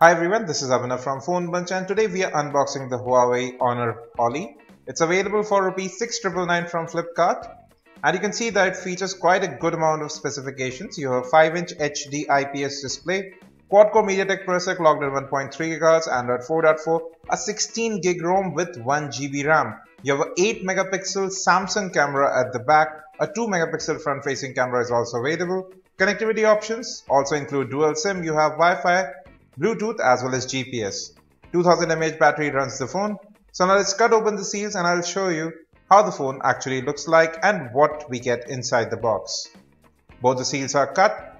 Hi everyone, this is Abhinav from Phone Bunch and today we are unboxing the Huawei Honor Holly. It's available for Rs 6,999 from Flipkart and you can see that it features quite a good amount of specifications. You have a 5-inch HD IPS display, quad-core MediaTek processor clocked at 1.3 GHz, Android 4.4, a 16 GB ROM with 1 GB RAM. You have an 8 megapixel Samsung camera at the back, a 2 megapixel front-facing camera is also available. Connectivity options also include dual SIM, you have Wi-Fi, Bluetooth as well as GPS. 2000 mAh battery runs the phone. So now let's cut open the seals and I'll show you how the phone actually looks like and what we get inside the box. Both the seals are cut.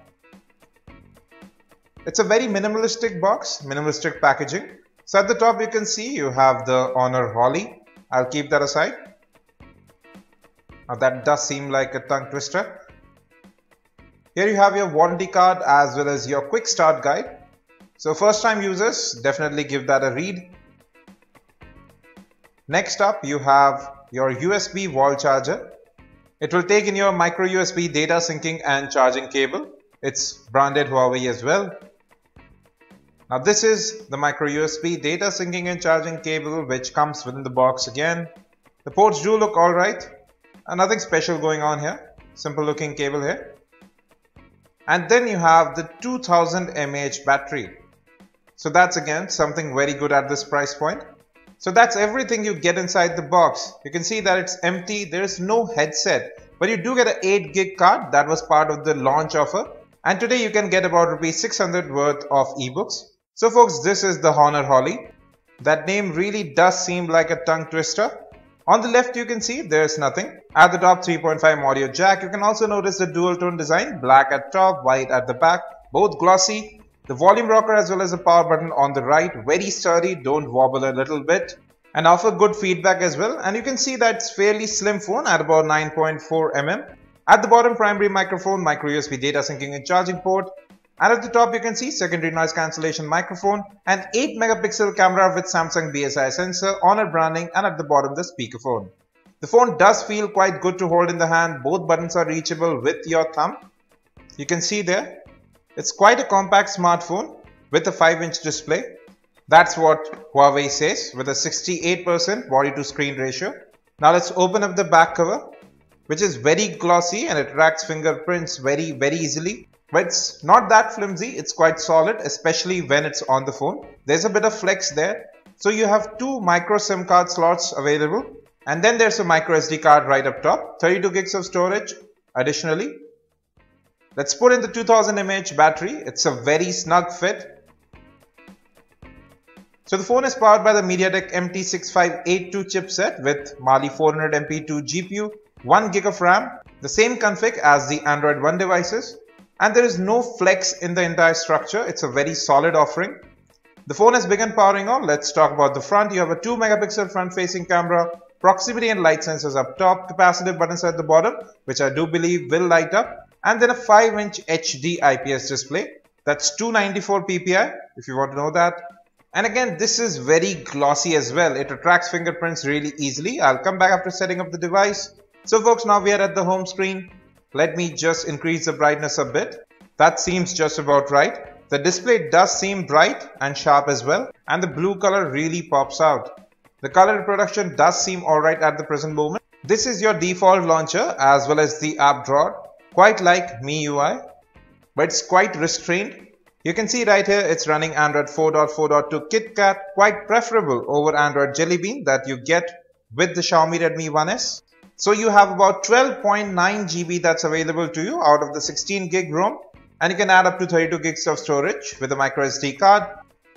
It's a very minimalistic box, minimalistic packaging. So at the top you can see you have the Honor Holly. I'll keep that aside. Now that does seem like a tongue twister. Here you have your warranty card as well as your quick start guide. So first time users, definitely give that a read. Next up you have your USB wall charger. It will take in your micro USB data syncing and charging cable. It's branded Huawei as well. Now this is the micro USB data syncing and charging cable which comes within the box again. The ports do look alright. Nothing special going on here. Simple looking cable here. And then you have the 2000 mAh battery. So that's again something very good at this price point. So that's everything you get inside the box. You can see that it's empty. There is no headset, but you do get an 8 GB card that was part of the launch offer. And today you can get about Rs 600 worth of ebooks. So folks, this is the Honor Holly. That name really does seem like a tongue twister. On the left you can see there's nothing. At the top 3.5 audio jack. You can also notice the dual tone design, black at top, white at the back, both glossy. The volume rocker as well as the power button on the right, very sturdy, don't wobble a little bit and offer good feedback as well. And you can see that it's fairly slim phone at about 9.4 mm. At the bottom, primary microphone, micro USB data syncing and charging port. And at the top you can see secondary noise cancellation microphone and 8 megapixel camera with Samsung BSI sensor, Honor branding, and at the bottom the speakerphone. The phone does feel quite good to hold in the hand. Both buttons are reachable with your thumb. You can see there. It's quite a compact smartphone with a 5-inch display. That's what Huawei says with a 68% body to screen ratio. Now let's open up the back cover, which is very glossy and it tracks fingerprints very easily. But it's not that flimsy, it's quite solid, especially when it's on the phone. There's a bit of flex there. So you have 2 micro SIM card slots available. And then there's a micro SD card right up top, 32 gigs of storage additionally. Let's put in the 2000 mAh battery. It's a very snug fit. So the phone is powered by the MediaTek MT6582 chipset with Mali 400 MP2 GPU, 1 GB of RAM, the same config as the Android One devices. And there is no flex in the entire structure. It's a very solid offering. The phone has begun powering on. Let's talk about the front. You have a 2 megapixel front facing camera, proximity and light sensors up top, capacitive buttons at the bottom, which I do believe will light up. And then a 5-inch HD IPS display. That's 294 ppi if you want to know that. And again, this is very glossy as well. It retracts fingerprints really easily. I'll come back after setting up the device. So folks, now we are at the home screen. Let me just increase the brightness a bit. That seems just about right. The display does seem bright and sharp as well. And the blue color really pops out. The color reproduction does seem alright at the present moment. This is your default launcher as well as the app drawer. Quite like MIUI, but it's quite restrained. You can see right here it's running Android 4.4.2 KitKat, quite preferable over Android Jelly Bean that you get with the Xiaomi Redmi 1S. So you have about 12.9 GB that's available to you out of the 16 GB ROM, and you can add up to 32 gigs of storage with a micro SD card.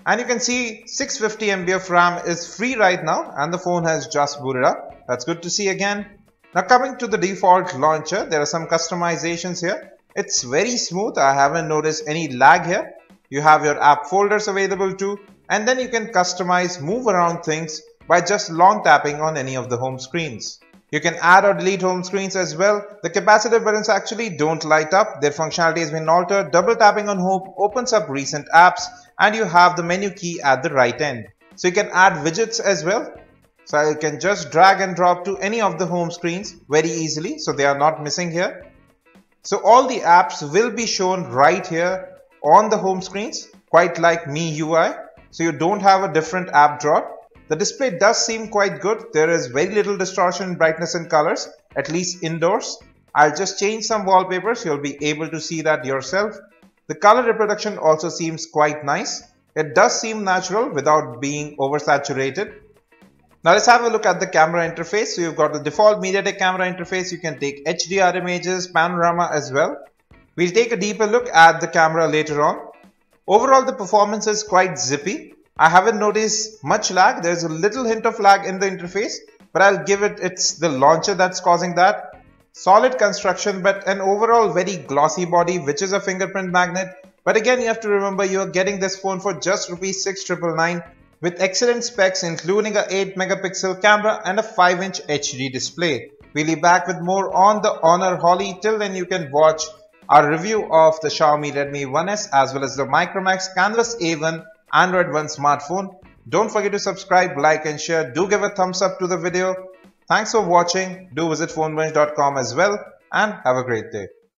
And you can see 650 MB of RAM is free right now and the phone has just booted up. That's good to see again. Now coming to the default launcher, there are some customizations here. It's very smooth. I haven't noticed any lag here. You have your app folders available too. And then you can customize, move around things by just long tapping on any of the home screens. You can add or delete home screens as well. The capacitive buttons actually don't light up. Their functionality has been altered. Double tapping on home opens up recent apps and you have the menu key at the right end. So you can add widgets as well. So I can just drag and drop to any of the home screens very easily. So they are not missing here. So all the apps will be shown right here on the home screens. quite like MIUI, so you don't have a different app drawer. The display does seem quite good. There is very little distortion in brightness and colors, at least indoors. I'll just change some wallpapers, you'll be able to see that yourself. The color reproduction also seems quite nice. It does seem natural without being oversaturated. Now let's have a look at the camera interface. So you've got the default MediaTek camera interface. You can take HDR images, panorama as well. We'll take a deeper look at the camera later on. Overall, the performance is quite zippy. I haven't noticed much lag. There's a little hint of lag in the interface, but I'll give it's the launcher that's causing that. Solid construction, but an overall very glossy body, which is a fingerprint magnet. But again, you have to remember you're getting this phone for just ₹6,999 with excellent specs, including a 8 megapixel camera and a 5-inch HD display. We'll be back with more on the Honor Holly. Till then, you can watch our review of the Xiaomi Redmi 1S as well as the Micromax Canvas A1 Android One smartphone. Don't forget to subscribe, like and share. Do give a thumbs up to the video. Thanks for watching. Do visit phonebench.com as well and have a great day.